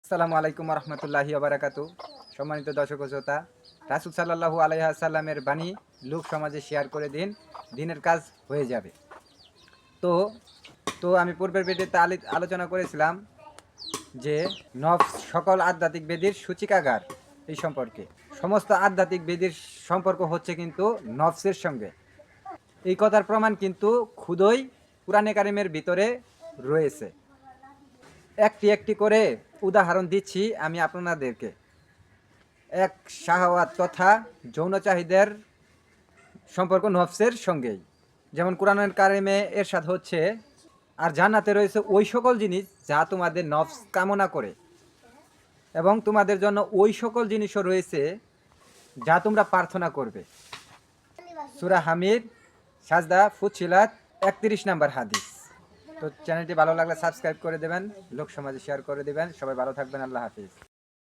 আসসালামু আলাইকুম রহমতুল্লাহি বারাকাতু। সম্মানিত দর্শক ও শ্রোতা, রাসূল সাল্লাল্লাহু আলাইহি ওয়াসাল্লামের বাণী লোক সমাজে শেয়ার করে দিন, দিনের কাজ হয়ে যাবে। তো তো আমি পূর্বের ভিডিওতে আলোচনা করেছিলাম যে নফস সকল আধ্যাত্মিক বেদির সূচিকাগার। এই সম্পর্কে সমস্ত আধ্যাত্মিক বেদির সম্পর্ক হচ্ছে কিন্তু নফসের সঙ্গে। এই কথার প্রমাণ কিন্তু খুদই কুরআনে কারিমের ভিতরে রয়েছে। একটি একটি করে উদাহরণ দিচ্ছি আমি আপনাদেরকে। এক, শাহওয়াত তথা যৌন চাহিদার সম্পর্ক নফসের সঙ্গেই। যেমন কোরআনের কারিমে এরশাদ হচ্ছে, আর জান্নাতে রয়েছে ওই সকল জিনিস যা তোমাদের নফস কামনা করে, এবং তোমাদের জন্য ওই সকল জিনিসও রয়েছে যা তোমরা প্রার্থনা করবে। সূরা হামিদ সাজদা ফুছিলাত 31 নম্বর হাদিস। তো চ্যানেলটি ভালো লাগলে সাবস্ক্রাইব করে দেবেন, লোক সমাজে শেয়ার করে দেবেন। সবাই ভালো থাকবেন। আল্লাহ হাফিজ।